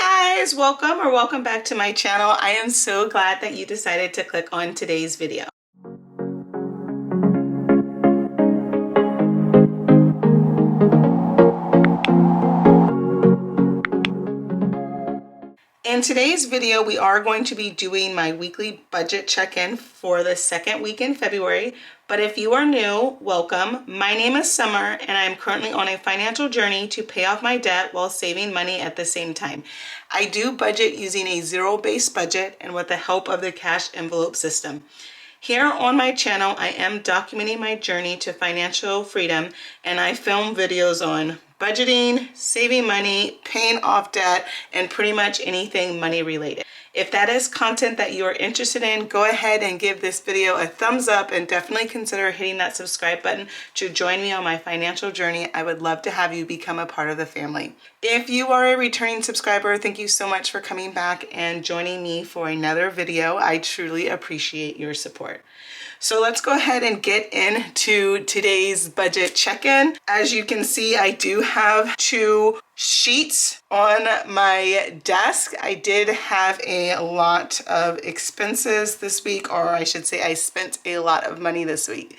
guys, welcome back to my channel. I am so glad that you decided to click on today's video. In today's video, we are going to be doing my weekly budget check-in for the second week in February. But if you are new, welcome. My name is Summer, and I'm currently on a financial journey to pay off my debt while saving money at the same time. I do budget using a zero-based budget and with the help of the cash envelope system. Here on my channel, I am documenting my journey to financial freedom, and I film videos on budgeting, saving money, paying off debt, and pretty much anything money related. If that is content that you are interested in, go ahead and give this video a thumbs up and definitely consider hitting that subscribe button to join me on my financial journey. I would love to have you become a part of the family. If you are a returning subscriber, thank you so much for coming back and joining me for another video. I truly appreciate your support. So let's go ahead and get into today's budget check-in. As you can see, I do have two sheets on my desk. I did have a lot of expenses this week, or I should say I spent a lot of money this week.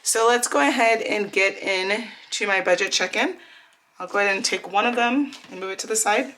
So let's go ahead and get into my budget check-in. I'll go ahead and take one of them and move it to the side.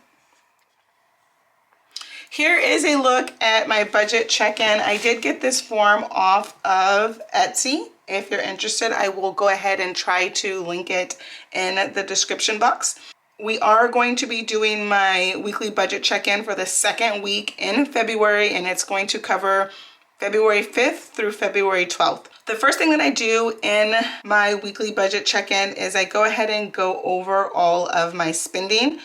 Here is a look at my budget check-in. I did get this form off of Etsy. If you're interested, I will go ahead and try to link it in the description box. We are going to be doing my weekly budget check-in for the second week in February, and it's going to cover February 5th through February 12th. The first thing that I do in my weekly budget check-in is I go ahead and go over all of my spending.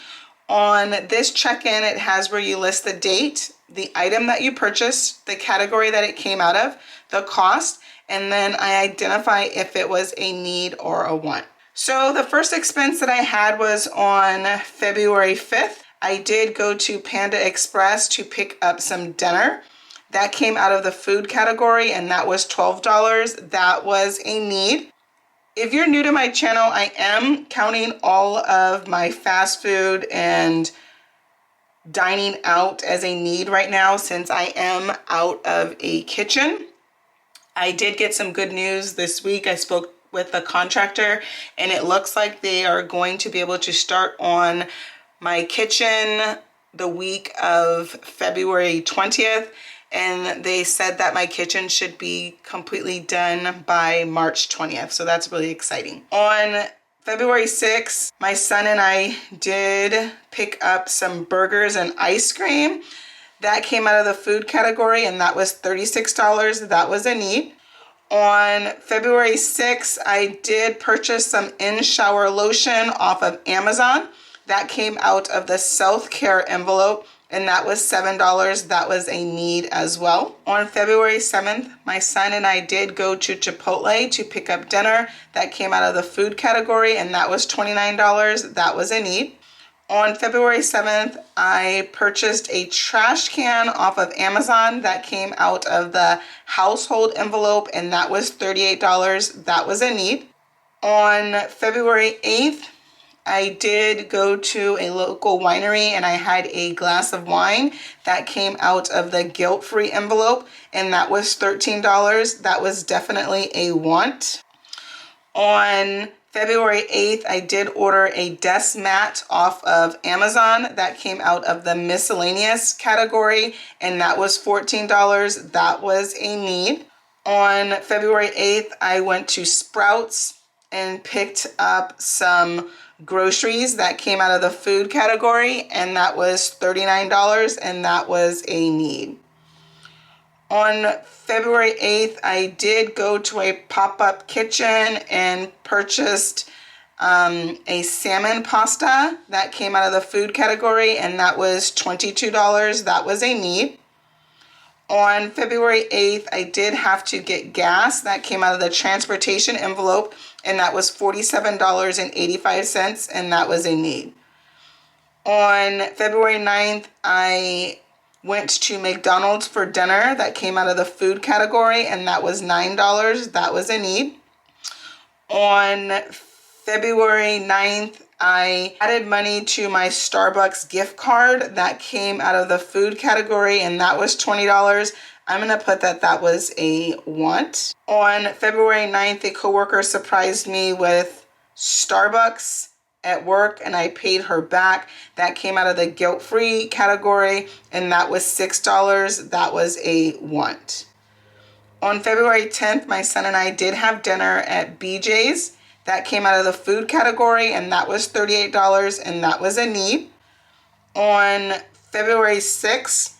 On this check-in, it has where you list the date, the item that you purchased, the category that it came out of, the cost, and then I identify if it was a need or a want. So the first expense that I had was on February 5th. I did go to Panda Express to pick up some dinner. That came out of the food category, and that was $12. That was a need. If you're new to my channel, I am counting all of my fast food and dining out as a need right now since I am out of a kitchen. I did get some good news this week. I spoke with the contractor, and it looks like they are going to be able to start on my kitchen the week of February 20th. And they said that my kitchen should be completely done by March 20th. So that's really exciting. On February 6th, my son and I did pick up some burgers and ice cream. That came out of the food category, and that was $36. That was a need. On February 6th, I did purchase some in-shower lotion off of Amazon. That came out of the self-care envelope, and that was $7. That was a need as well. On February 7th, my son and I did go to Chipotle to pick up dinner. That came out of the food category, and that was $29. That was a need. On February 7th, I purchased a trash can off of Amazon. That came out of the household envelope, and that was $38. That was a need. On February 8th, I did go to a local winery, and I had a glass of wine that came out of the guilt-free envelope, and that was $13. That was definitely a want. On February 8th, I did order a desk mat off of Amazon. That came out of the miscellaneous category, and that was $14. That was a need. On February 8th, I went to Sprouts and picked up some groceries that came out of the food category, and that was $39, and that was a need. On February 8th, I did go to a pop-up kitchen and purchased a salmon pasta that came out of the food category, and that was $22. That was a need. On February 8th, I did have to get gas. That came out of the transportation envelope, and that was $47.85, and that was a need. On February 9th, I went to McDonald's for dinner. That came out of the food category, and that was $9. That was a need. On February 9th, I added money to my Starbucks gift card that came out of the food category, and that was $20. I'm gonna put that that was a want. On February 9th, a coworker surprised me with Starbucks at work, and I paid her back. That came out of the guilt-free category, and that was $6. That was a want. On February 10th, my son and I did have dinner at BJ's. That came out of the food category, and that was $38, and that was a need. On February 6th,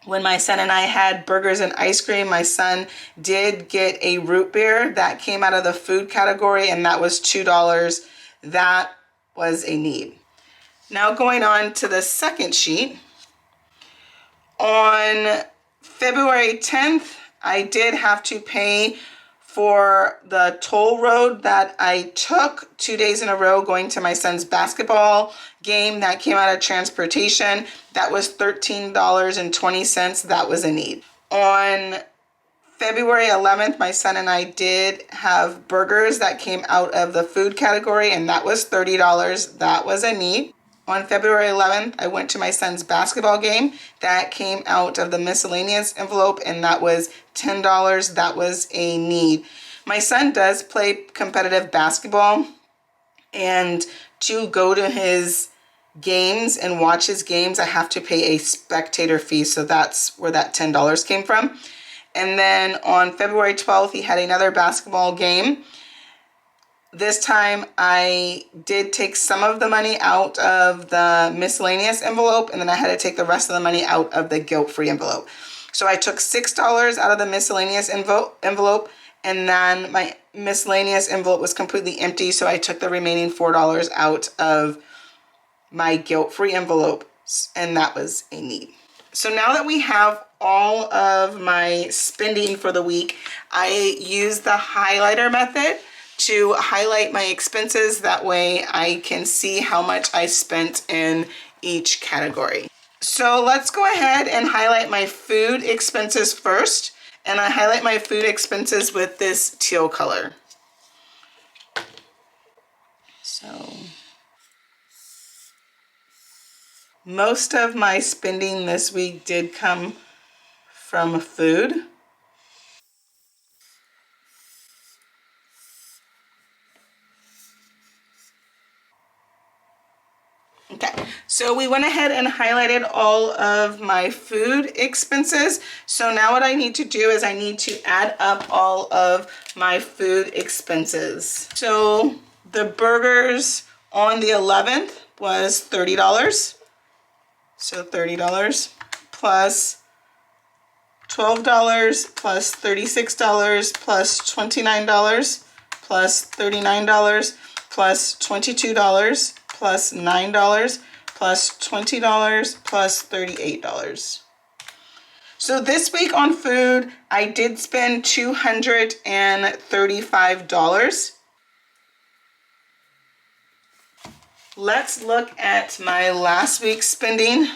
when my son and I had burgers and ice cream, my son did get a root beer. That came out of the food category, and that was $2. That was a need. Now going on to the second sheet. On February 10th, I did have to pay for the toll road that I took 2 days in a row going to my son's basketball game. That came out of transportation. That was $13.20. That was a need. On February 11th, my son and I did have burgers that came out of the food category, and that was $30. That was a need. On February 11th, I went to my son's basketball game. That came out of the miscellaneous envelope, and that was $10. That was a need. My son does play competitive basketball, and to go to his games and watch his games, I have to pay a spectator fee, so that's where that $10 came from. And then on February 12th, he had another basketball game. This time I did take some of the money out of the miscellaneous envelope, and then I had to take the rest of the money out of the guilt-free envelope. So I took $6 out of the miscellaneous envelope, and then my miscellaneous envelope was completely empty, so I took the remaining $4 out of my guilt-free envelope, and that was a need. So now that we have all of my spending for the week, I use the highlighter method to highlight my expenses. That way I can see how much I spent in each category. So let's go ahead and highlight my food expenses first. And I highlight my food expenses with this teal color. So most of my spending this week did come from food. Okay, so we went ahead and highlighted all of my food expenses. So now what I need to do is I need to add up all of my food expenses. So the burgers on the 11th was $30. So $30 plus $12 plus $36 plus $29 plus $39 plus $22 plus $9 plus $20 plus $38. So this week on food, I did spend $235. Let's look at my last week's spending.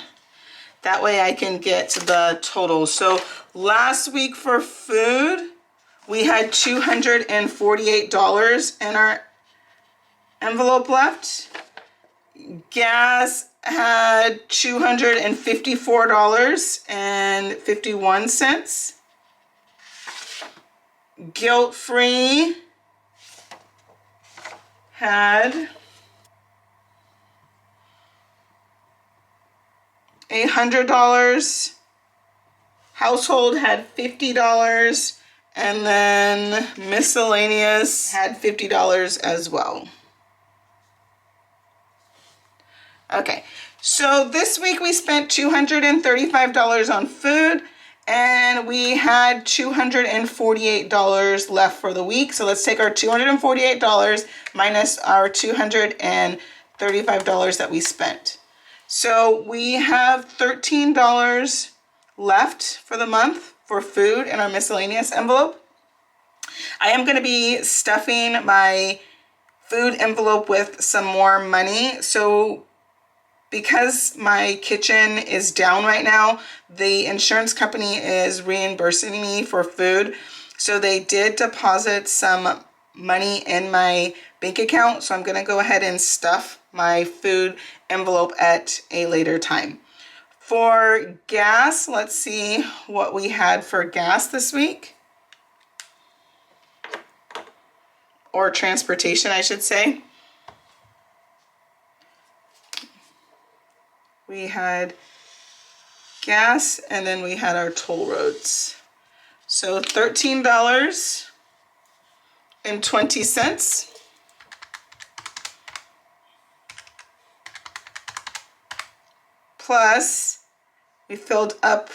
That way I can get the total. So last week for food, we had $248 in our envelope left. Gas had $254.51. Guilt-free had $100. Household had $50, and then miscellaneous had $50 as well. Okay, so this week we spent $235 on food, and we had $248 left for the week. So let's take our $248 minus our $235 that we spent. So we have $13 left for the month for food in our miscellaneous envelope. I am going to be stuffing my food envelope with some more money. So because my kitchen is down right now, the insurance company is reimbursing me for food. So they did deposit some money in my bank account, so I'm gonna go ahead and stuff my food envelope at a later time. For gas, let's see what we had for gas this week. Or transportation, I should say. We had gas and then we had our toll roads. So $13.20. Plus, we filled up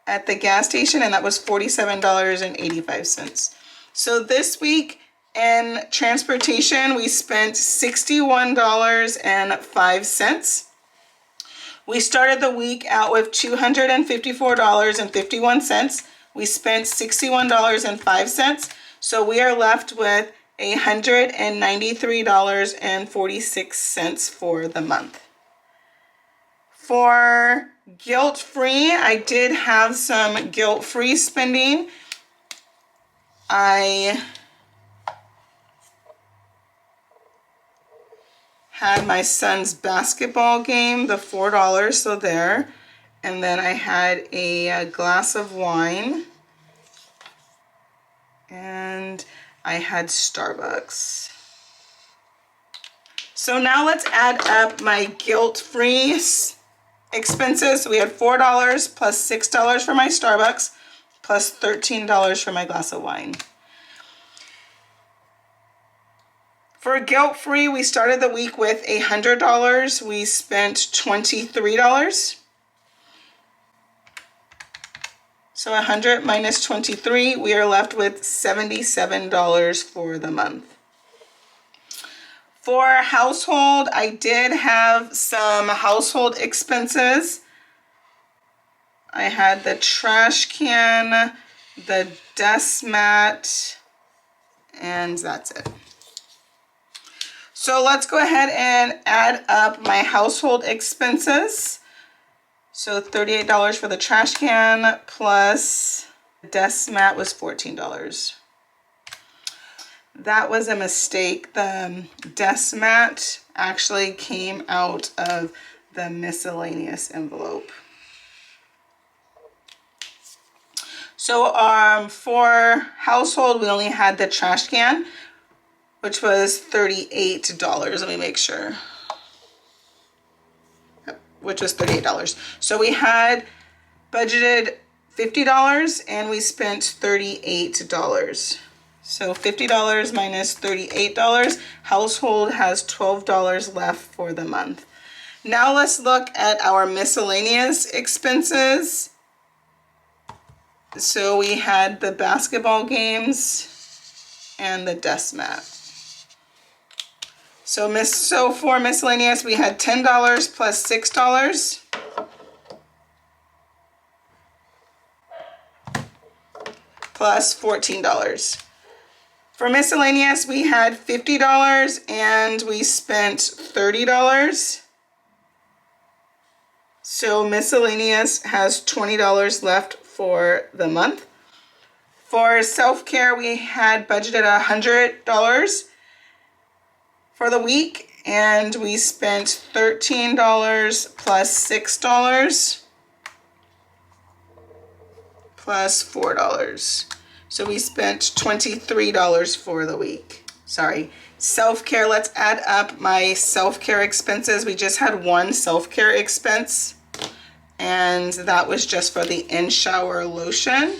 at the gas station and that was $47.85. So this week in transportation, we spent $61.05. We started the week out with $254.51. We spent $61.05. So we are left with $193.46 for the month. For guilt-free, I did have some guilt-free spending. I had my son's basketball game, the $4, so there. And then I had a glass of wine. And I had Starbucks. So now let's add up my guilt-free expenses. We had $4 plus $6 for my Starbucks plus $13 for my glass of wine. For guilt-free, we started the week with $100. We spent $23. So 100 minus 23, we are left with $77 for the month. For household, I did have some household expenses. I had the trash can, the desk mat, and that's it. So let's go ahead and add up my household expenses. So $38 for the trash can plus the desk mat was $14. That was a mistake. The desk mat actually came out of the miscellaneous envelope. So for household, we only had the trash can, which was $38. Let me make sure. Yep, which was $38. So we had budgeted $50 and we spent $38. So $50 minus $38, household has $12 left for the month. Now let's look at our miscellaneous expenses. So we had the basketball games and the desk mat. So for miscellaneous, we had $10 plus $6 plus $14. For miscellaneous, we had $50 and we spent $30. So miscellaneous has $20 left for the month. For self-care, we had budgeted $100 for the week and we spent $13 plus $6 plus $4. So we spent $23 for the week. Sorry. Self-care, let's add up my self-care expenses. We just had one self-care expense, and that was just for the in-shower lotion,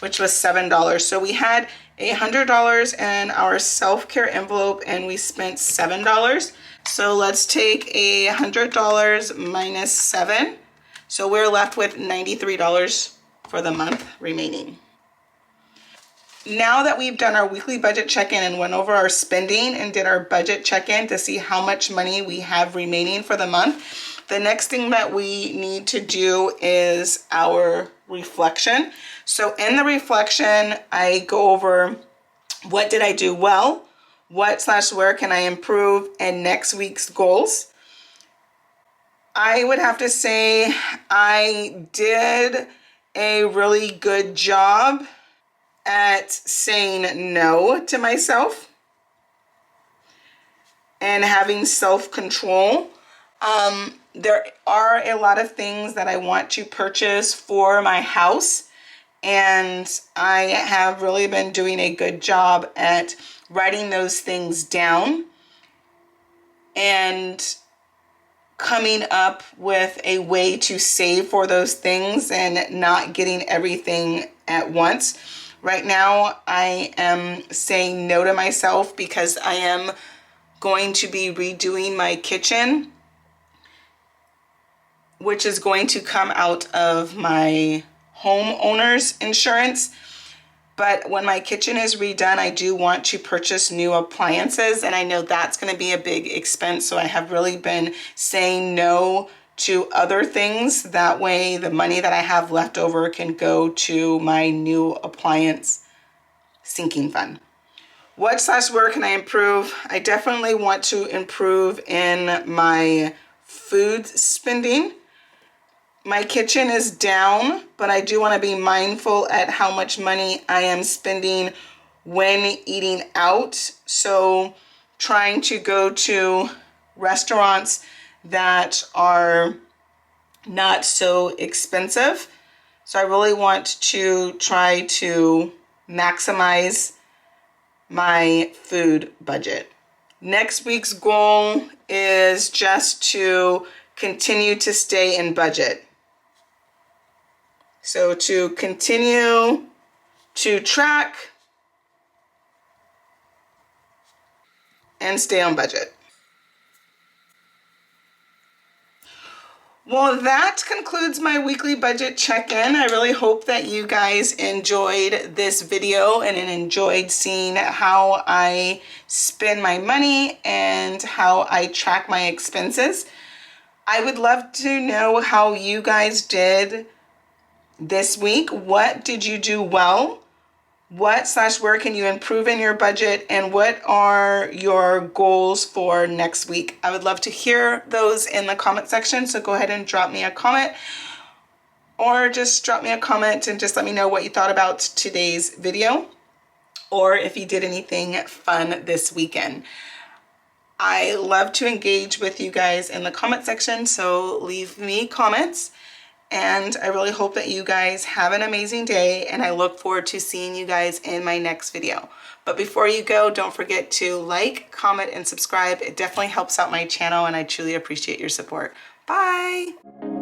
which was $7. So we had $100 in our self-care envelope, and we spent $7. So let's take $100 minus 7. So we're left with $93 for the month remaining. Now that we've done our weekly budget check-in and went over our spending and did our budget check-in to see how much money we have remaining for the month, the next thing that we need to do is our reflection. So in the reflection, I go over what did I do well, where can I improve, and next week's goals. I would have to say I did a really good job at saying no to myself and having self-control. There are a lot of things that I want to purchase for my house, and I have really been doing a good job at writing those things down and coming up with a way to save for those things and not getting everything at once. Right now, I am saying no to myself because I am going to be redoing my kitchen, which is going to come out of my homeowner's insurance. But when my kitchen is redone, I do want to purchase new appliances, and I know that's going to be a big expense. So I have really been saying no to other things. That way the money that I have left over can go to my new appliance sinking fund. Where can I improve? I definitely want to improve in my food spending. My kitchen is down, but I do want to be mindful at how much money I am spending when eating out. So trying to go to restaurants that are not so expensive. So I really want to try to maximize my food budget. Next week's goal is just to continue to stay in budget. So to continue to track and stay on budget. Well, that concludes my weekly budget check-in. I really hope that you guys enjoyed this video and enjoyed seeing how I spend my money and how I track my expenses. I would love to know how you guys did this week. What did you do well? Where can you improve in your budget? And what are your goals for next week? I would love to hear those in the comment section. So go ahead and drop me a comment, or just drop me a comment and just let me know what you thought about today's video, or if you did anything fun this weekend. I love to engage with you guys in the comment section, so leave me comments. And I really hope that you guys have an amazing day, and I look forward to seeing you guys in my next video. But before you go, don't forget to like, comment, and subscribe. It definitely helps out my channel, and I truly appreciate your support. Bye!